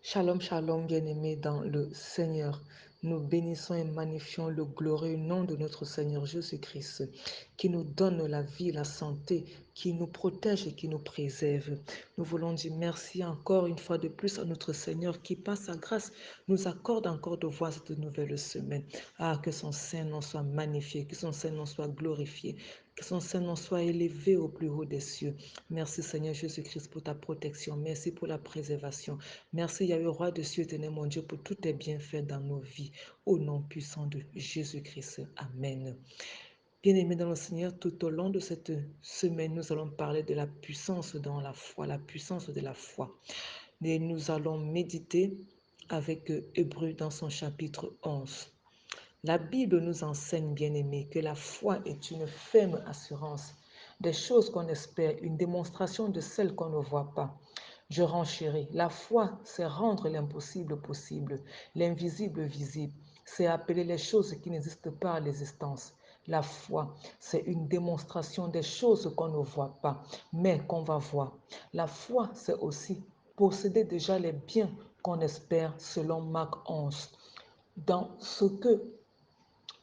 Shalom, shalom, bien-aimés dans le Seigneur. Nous bénissons et magnifions le glorieux nom de notre Seigneur Jésus-Christ, qui nous donne la vie, la santé, qui nous protège et qui nous préserve. Nous voulons dire merci encore une fois de plus à notre Seigneur qui, par sa grâce, nous accorde encore de voir cette nouvelle semaine. Ah, que son Saint-Nom soit magnifié, que son Saint-Nom soit glorifié, que son Saint-Nom soit élevé au plus haut des cieux. Merci Seigneur Jésus-Christ pour ta protection. Merci pour la préservation. Merci Yahweh, roi de cieux, éternel mon Dieu, pour tous tes bienfaits dans nos vies. Au nom puissant de Jésus-Christ. Amen. Bien-aimés dans le Seigneur, tout au long de cette semaine, nous allons parler de la puissance dans la foi, la puissance de la foi. Et nous allons méditer avec Hébreu dans son chapitre 11. La Bible nous enseigne, bien-aimés, que la foi est une ferme assurance des choses qu'on espère, une démonstration de celles qu'on ne voit pas. Je renchéris. La foi, c'est rendre l'impossible possible, l'invisible visible. C'est appeler les choses qui n'existent pas à l'existence. La foi, c'est une démonstration des choses qu'on ne voit pas, mais qu'on va voir. La foi, c'est aussi posséder déjà les biens qu'on espère selon Marc 11. Dans ce que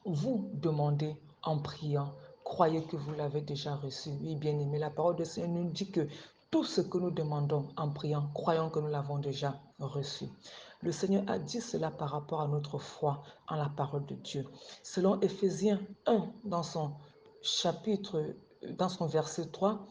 vous demandez en priant, croyez que vous l'avez déjà reçu. Oui, bien aimé, la parole de Seigneur nous dit que tout ce que nous demandons en priant, croyons que nous l'avons déjà reçu. Le Seigneur a dit cela par rapport à notre foi en la parole de Dieu. Selon Éphésiens 1, dans son chapitre, dans son verset 3,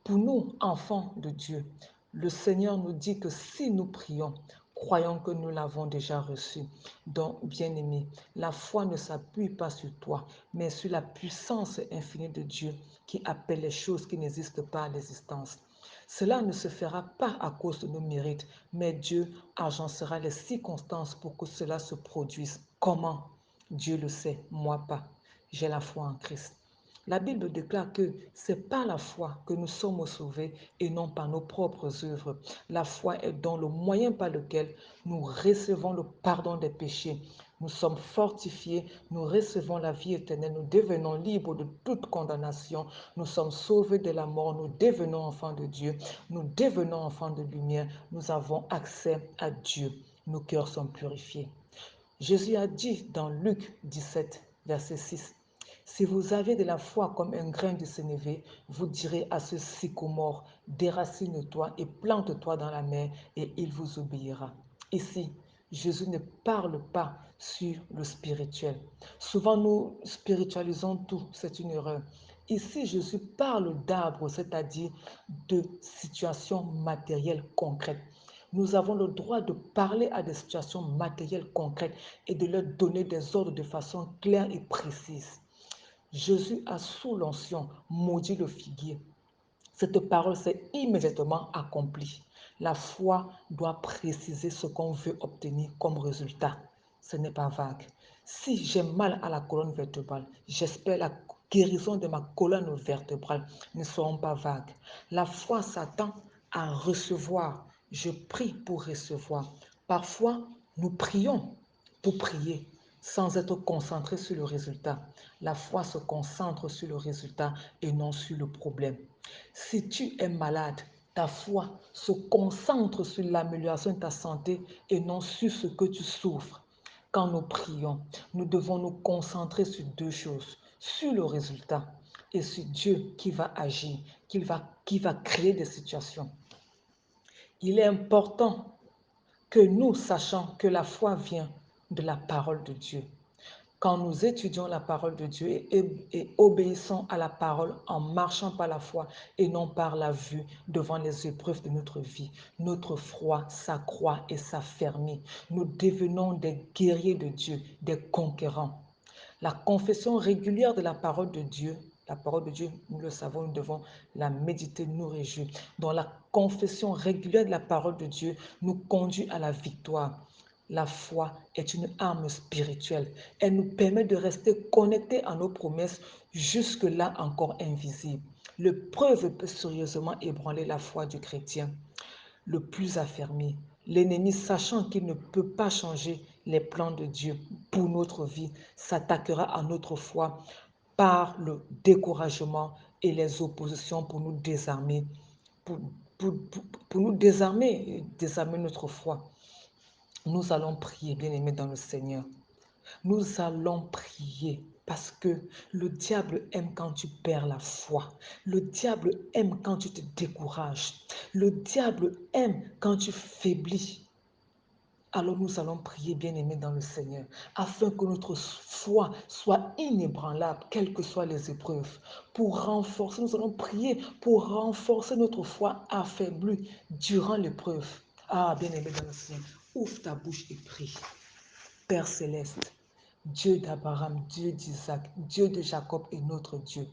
pour nous, enfants de Dieu, le Seigneur nous dit que si nous prions, croyons que nous l'avons déjà reçu. Donc, bien-aimé, la foi ne s'appuie pas sur toi, mais sur la puissance infinie de Dieu qui appelle les choses qui n'existent pas à l'existence. Cela ne se fera pas à cause de nos mérites, mais Dieu agencera les circonstances pour que cela se produise. Comment? Dieu le sait, moi pas. J'ai la foi en Christ. La Bible déclare que c'est par la foi que nous sommes sauvés et non par nos propres œuvres. La foi est donc le moyen par lequel nous recevons le pardon des péchés. Nous sommes fortifiés, nous recevons la vie éternelle, nous devenons libres de toute condamnation, nous sommes sauvés de la mort, nous devenons enfants de Dieu, nous devenons enfants de lumière, nous avons accès à Dieu, nos cœurs sont purifiés. Jésus a dit dans Luc 17, verset 6, si vous avez de la foi comme un grain de sénévé, vous direz à ce sycomore, déracine-toi et plante-toi dans la mer, et il vous obéira. Ici, Jésus ne parle pas sur le spirituel. Souvent, nous spiritualisons tout, c'est une erreur. Ici, Jésus parle d'arbres, c'est-à-dire de situations matérielles concrètes. Nous avons le droit de parler à des situations matérielles concrètes et de leur donner des ordres de façon claire et précise. Jésus a sous l'onction maudit le figuier. Cette parole s'est immédiatement accomplie. La foi doit préciser ce qu'on veut obtenir comme résultat. Ce n'est pas vague. Si j'ai mal à la colonne vertébrale, j'espère la guérison de ma colonne vertébrale. Ne seront pas vagues. La foi s'attend à recevoir. Je prie pour recevoir. Parfois, nous prions pour prier sans être concentré sur le résultat. La foi se concentre sur le résultat et non sur le problème. Si tu es malade, ta foi se concentre sur l'amélioration de ta santé et non sur ce que tu souffres. Quand nous prions, nous devons nous concentrer sur deux choses, sur le résultat et sur Dieu qui va agir, qui va créer des situations. Il est important que nous sachions que la foi vient de la parole de Dieu. Quand nous étudions la parole de Dieu et obéissons à la parole en marchant par la foi et non par la vue devant les épreuves de notre vie, notre foi s'accroît et s'affermit. Nous devenons des guerriers de Dieu, des conquérants. La confession régulière de la parole de Dieu, nous le savons, nous devons la méditer, nous réjouir. Donc la confession régulière de la parole de Dieu nous conduit à la victoire. La foi est une arme spirituelle. Elle nous permet de rester connectés à nos promesses, jusque-là encore invisibles. L'épreuve peut sérieusement ébranler la foi du chrétien le plus affermi. L'ennemi, sachant qu'il ne peut pas changer les plans de Dieu pour notre vie, s'attaquera à notre foi par le découragement et les oppositions pour nous désarmer, pour, pour nous désarmer, désarmer notre foi. Nous allons prier, bien-aimés dans le Seigneur. Nous allons prier parce que le diable aime quand tu perds la foi. Le diable aime quand tu te décourages. Le diable aime quand tu faiblis. Alors nous allons prier, bien-aimés dans le Seigneur, afin que notre foi soit inébranlable, quelles que soient les épreuves. Pour renforcer, nous allons prier pour renforcer notre foi affaiblie durant l'épreuve. Ah, bien-aimés dans le Seigneur, ouvre ta bouche et prie. Père céleste, Dieu d'Abraham, Dieu d'Isaac, Dieu de Jacob et notre Dieu.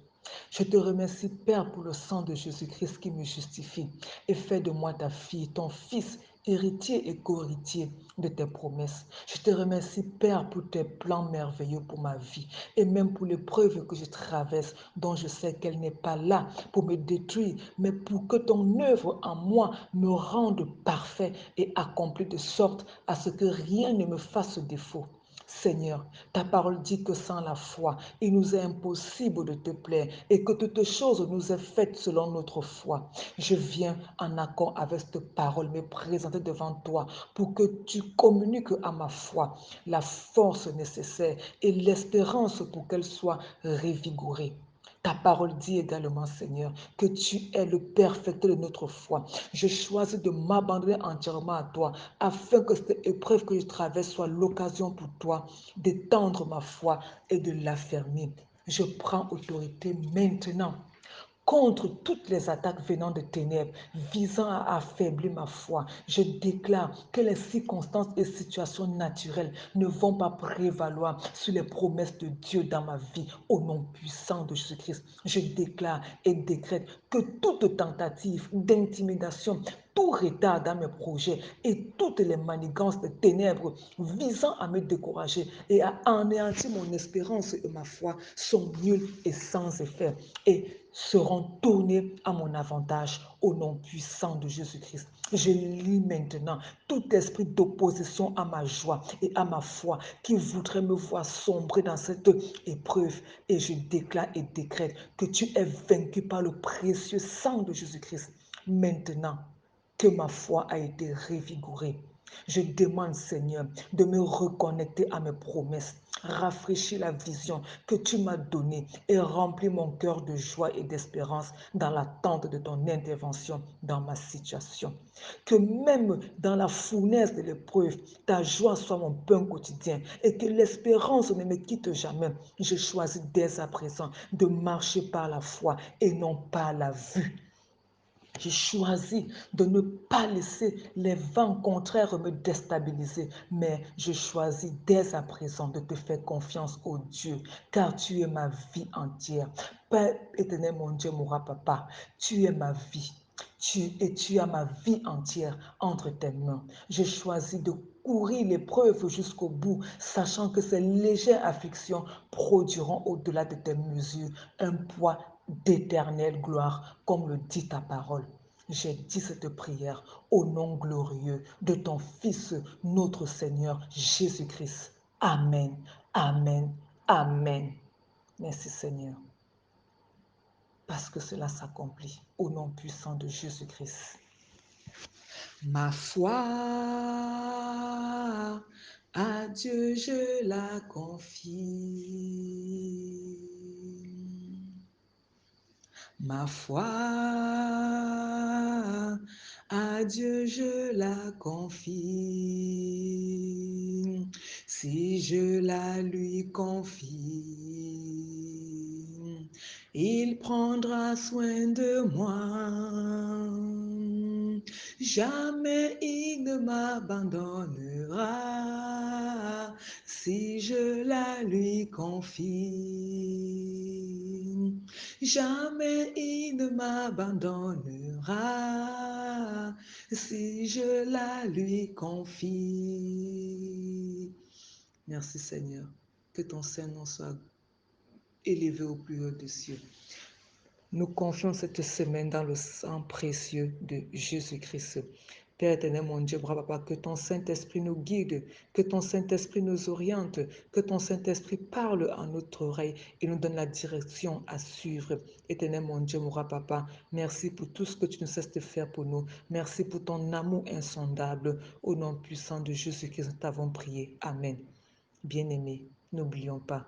Je te remercie, Père, pour le sang de Jésus-Christ qui me justifie et fait de moi ta fille, ton fils, héritier et co-héritier de tes promesses. Je te remercie, Père, pour tes plans merveilleux pour ma vie et même pour l'épreuve que je traverse, dont je sais qu'elle n'est pas là pour me détruire, mais pour que ton œuvre en moi me rende parfait et accompli de sorte à ce que rien ne me fasse défaut. Seigneur, ta parole dit que sans la foi, il nous est impossible de te plaire et que toutes choses nous est faites selon notre foi. Je viens en accord avec cette parole, me présenter devant toi pour que tu communiques à ma foi la force nécessaire et l'espérance pour qu'elle soit révigorée. Ta parole dit également, Seigneur, que tu es le perfecteur de notre foi. Je choisis de m'abandonner entièrement à toi afin que cette épreuve que je traverse soit l'occasion pour toi d'étendre ma foi et de l'affermir. Je prends autorité maintenant contre toutes les attaques venant de ténèbres visant à affaiblir ma foi. Je déclare que les circonstances et situations naturelles ne vont pas prévaloir sur les promesses de Dieu dans ma vie au nom puissant de Jésus-Christ. Je déclare et décrète que toute tentative d'intimidation, tout retard dans mes projets et toutes les manigances de ténèbres visant à me décourager et à anéantir mon espérance et ma foi sont nulles et sans effet et seront tournés à mon avantage au nom puissant de Jésus-Christ. Je lis maintenant tout esprit d'opposition à ma joie et à ma foi qui voudrait me voir sombrer dans cette épreuve et je déclare et décrète que tu es vaincu par le précieux sang de Jésus-Christ. Maintenant que ma foi a été révigorée, je demande, Seigneur, de me reconnecter à mes promesses, rafraîchir la vision que tu m'as donnée et remplir mon cœur de joie et d'espérance dans l'attente de ton intervention dans ma situation. Que même dans la fournaise de l'épreuve, ta joie soit mon pain quotidien et que l'espérance ne me quitte jamais. Je choisis dès à présent de marcher par la foi et non par la vue. J'ai choisi de ne pas laisser les vents contraires me déstabiliser, mais je choisis dès à présent de te faire confiance, ô Dieu, car tu es ma vie entière. Père éternel, mon Dieu, mon roi, papa, tu es ma vie. Tu as ma vie entière entre tes mains. Je choisis de courir l'épreuve jusqu'au bout, sachant que ces légères afflictions produiront au-delà de tes mesures un poids d'éternelle gloire, comme le dit ta parole. J'ai dit cette prière au nom glorieux de ton Fils, notre Seigneur Jésus-Christ. Amen, amen, amen. Merci Seigneur, parce que cela s'accomplit au nom puissant de Jésus-Christ. Ma foi à Dieu, je la confie. Ma foi à Dieu, je la confie. Si je la lui confie, il prendra soin de moi. Jamais il ne m'abandonnera si je la lui confie. Jamais il ne m'abandonnera si je la lui confie. Merci Seigneur, que ton Saint-Nom soit élevé au plus haut des cieux. Nous confions cette semaine dans le sang précieux de Jésus-Christ. Père éternel, mon Dieu, bras papa, que ton Saint-Esprit nous guide, que ton Saint-Esprit nous oriente, que ton Saint-Esprit parle à notre oreille et nous donne la direction à suivre. Éternel, mon Dieu, mon bras papa, merci pour tout ce que tu ne cesses de faire pour nous. Merci pour ton amour insondable. Au nom puissant de Jésus-Christ, nous t'avons prié. Amen. Bien-aimés, n'oublions pas,